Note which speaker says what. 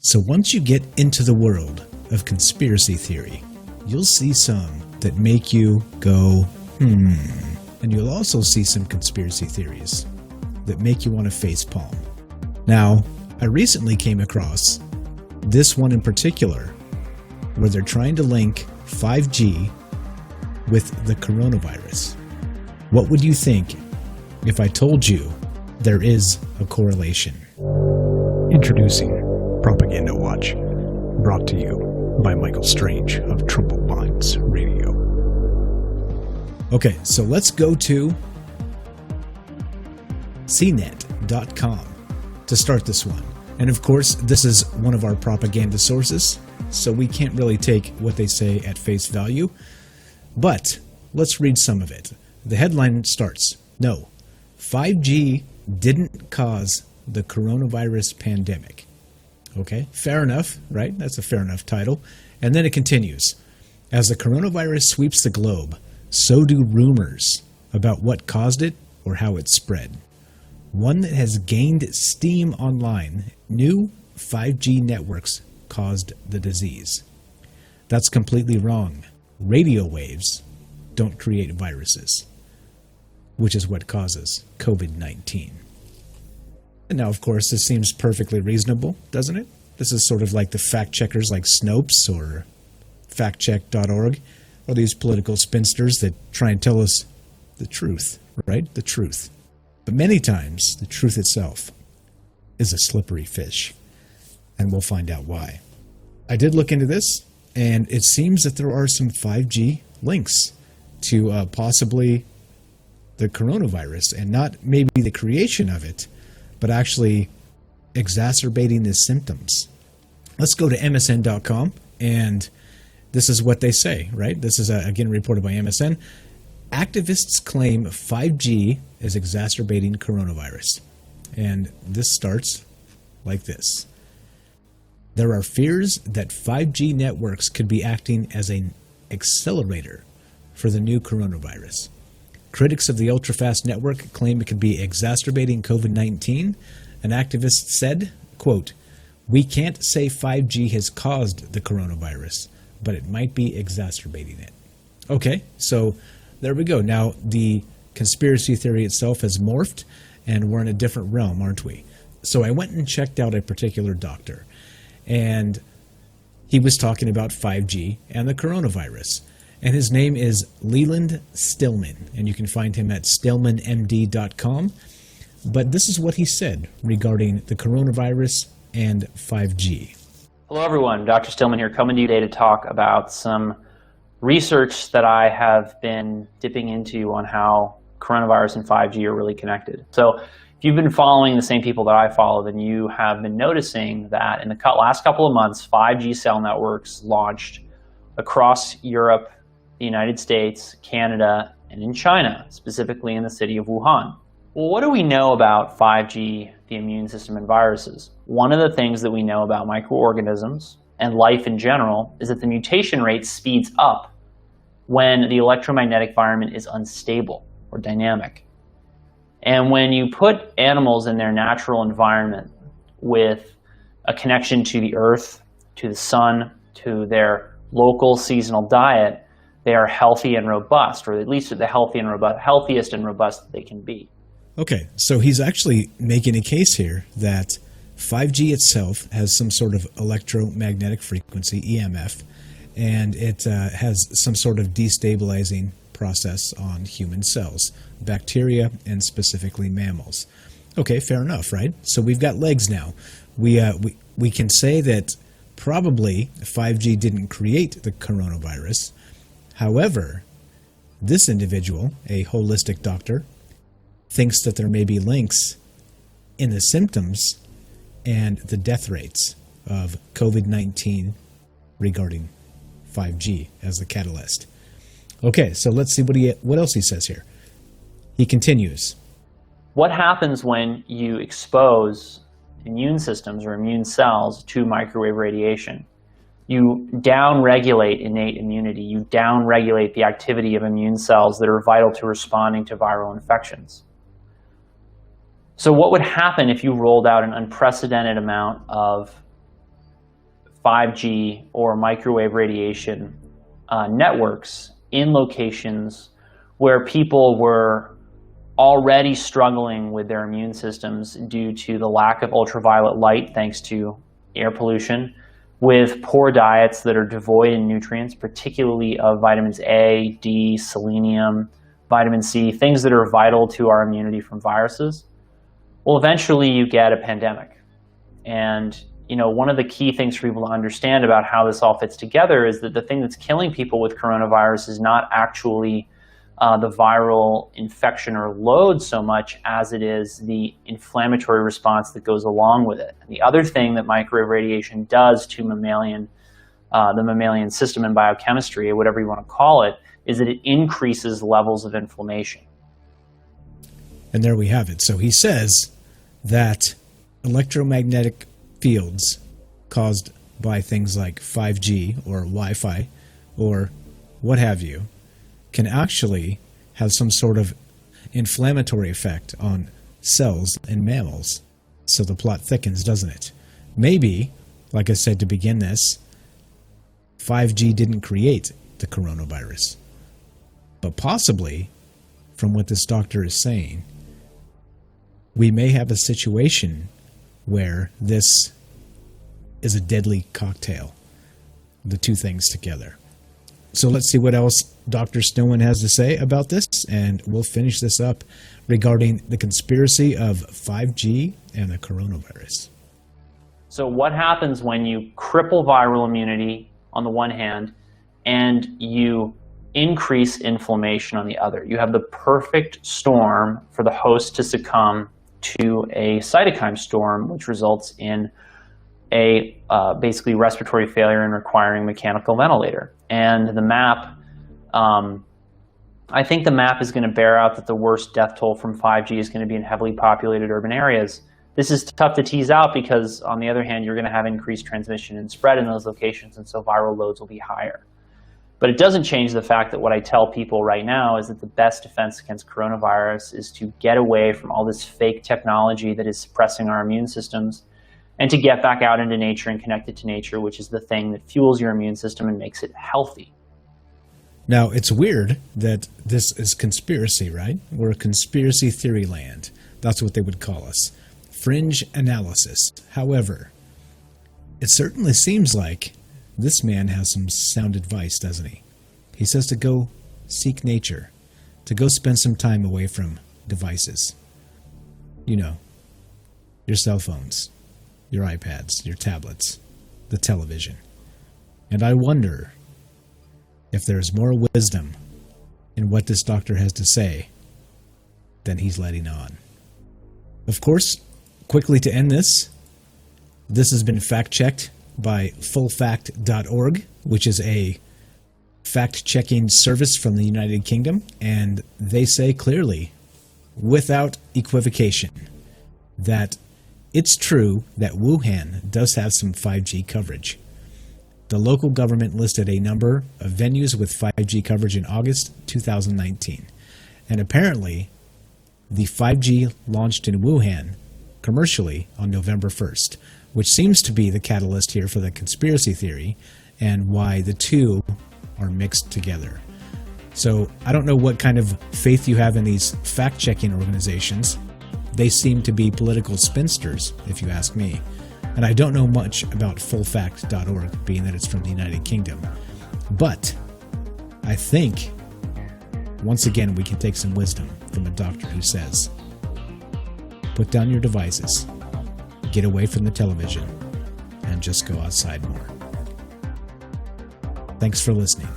Speaker 1: So once you get into the world of conspiracy theory, you'll see some that make you go, and you'll also see some conspiracy theories that make you want to facepalm. Now, I recently came across this one in particular, where they're trying to link 5G with the coronavirus. What would you think if I told you there is a correlation?
Speaker 2: Introducing Propaganda Watch, brought to you by Michael Strange of Troubled Minds Radio.
Speaker 1: Okay, so let's go to cnet.com to start this one. And of course, this is one of our propaganda sources, so we can't really take what they say at face value. But let's read some of it. The headline starts, "No, 5G didn't cause the coronavirus pandemic." Okay, fair enough, right? That's a fair enough title. And then it continues. "As the coronavirus sweeps the globe, so do rumors about what caused it or how it spread. One that has gained steam online, new 5G networks caused the disease. That's completely wrong. Radio waves don't create viruses, which is what causes COVID-19. And now, of course, this seems perfectly reasonable, doesn't it? This is sort of like the fact checkers like Snopes or factcheck.org, or these political spinsters that try and tell us the truth, right? The truth. But many times, the truth itself is a slippery fish, and we'll find out why. I did look into this, and it seems that there are some 5G links to possibly the coronavirus, and not maybe the creation of it, but actually exacerbating the symptoms. Let's go to MSN.com, and this is what they say, right? This is, again, reported by MSN. Activists claim 5G is exacerbating coronavirus. And this starts like this. There are fears that 5G networks could be acting as an accelerator for the new coronavirus. Critics of the ultra-fast network claim it could be exacerbating COVID-19. An activist said, quote, "We can't say 5G has caused the coronavirus, but it might be exacerbating it." Okay, so there we go. Now, the conspiracy theory itself has morphed, and we're in a different realm, aren't we? So I went and checked out a particular doctor, and he was talking about 5G and the coronavirus. And his name is Leland Stillman, and you can find him at stillmanmd.com. But this is what he said regarding the coronavirus and 5G.
Speaker 3: Hello, everyone. Dr. Stillman here, coming to you today to talk about some research that I have been dipping into on how coronavirus and 5G are really connected. So if you've been following the same people that I follow, then you have been noticing that in the last couple of months, 5G cell networks launched across Europe, the United States, Canada, and in China, specifically in the city of Wuhan. Well, what do we know about 5G, the immune system, and viruses? One of the things that we know about microorganisms and life in general is that the mutation rate speeds up when the electromagnetic environment is unstable or dynamic. And when you put animals in their natural environment with a connection to the earth, to the sun, to their local seasonal diet, they are healthy and robust, or at least the healthiest and robust that they can be.
Speaker 1: Okay, so he's actually making a case here that 5G itself has some sort of electromagnetic frequency, EMF, and it has some sort of destabilizing process on human cells, bacteria, and specifically mammals. Okay, fair enough, right? So we've got legs now. We can say that probably 5G didn't create the coronavirus. However, this individual, a holistic doctor, thinks that there may be links in the symptoms and the death rates of COVID-19 regarding 5G as the catalyst. Okay, so let's see what else he says here. He continues.
Speaker 3: What happens when you expose immune systems or immune cells to microwave radiation? You downregulate innate immunity. You downregulate the activity of immune cells that are vital to responding to viral infections. So what would happen if you rolled out an unprecedented amount of 5G or microwave radiation networks in locations where people were already struggling with their immune systems due to the lack of ultraviolet light thanks to air pollution, with poor diets that are devoid in nutrients, particularly of vitamins A, D, selenium, vitamin C, things that are vital to our immunity from viruses. Well, eventually you get a pandemic. And one of the key things for people to understand about how this all fits together is that the thing that's killing people with coronavirus is not actually the viral infection or load so much as it is the inflammatory response that goes along with it. And the other thing that microwave radiation does to the mammalian system and biochemistry, or whatever you want to call it, is that it increases levels of inflammation.
Speaker 1: And there we have it. So he says that electromagnetic fields caused by things like 5G or Wi-Fi or what have you can actually have some sort of inflammatory effect on cells in mammals. So the plot thickens, doesn't it? Maybe, like I said to begin this, 5G didn't create the coronavirus. But possibly, from what this doctor is saying, we may have a situation where this is a deadly cocktail, the two things together. So let's see what else Dr. Stillman has to say about this, and we'll finish this up regarding the conspiracy of 5G and the coronavirus.
Speaker 3: So what happens when you cripple viral immunity on the one hand and you increase inflammation on the other? You have the perfect storm for the host to succumb to a cytokine storm, which results in a basically respiratory failure and requiring mechanical ventilator. And the map, I think the map is going to bear out that the worst death toll from 5G is going to be in heavily populated urban areas. This is tough to tease out because, on the other hand, you're going to have increased transmission and spread in those locations, and so viral loads will be higher. But it doesn't change the fact that what I tell people right now is that the best defense against coronavirus is to get away from all this fake technology that is suppressing our immune systems, and to get back out into nature and connected to nature, which is the thing that fuels your immune system and makes it healthy.
Speaker 1: Now, it's weird that this is conspiracy, right? We're a conspiracy theory land. That's what they would call us. Fringe analysis. However, it certainly seems like this man has some sound advice, doesn't he? He says to go seek nature, to go spend some time away from devices. Your cell phones, your iPads, your tablets, the television. And I wonder if there's more wisdom in what this doctor has to say than he's letting on. Of course, quickly to end this has been fact-checked by fullfact.org, which is a fact-checking service from the United Kingdom, and they say clearly, without equivocation, that it's true that Wuhan does have some 5G coverage. The local government listed a number of venues with 5G coverage in August 2019. And apparently, the 5G launched in Wuhan commercially on November 1st, which seems to be the catalyst here for the conspiracy theory and why the two are mixed together. So I don't know what kind of faith you have in these fact-checking organizations. They seem to be political spinsters, if you ask me. And I don't know much about fullfact.org, being that it's from the United Kingdom. But I think, once again, we can take some wisdom from a doctor who says, put down your devices, get away from the television, and just go outside more. Thanks for listening.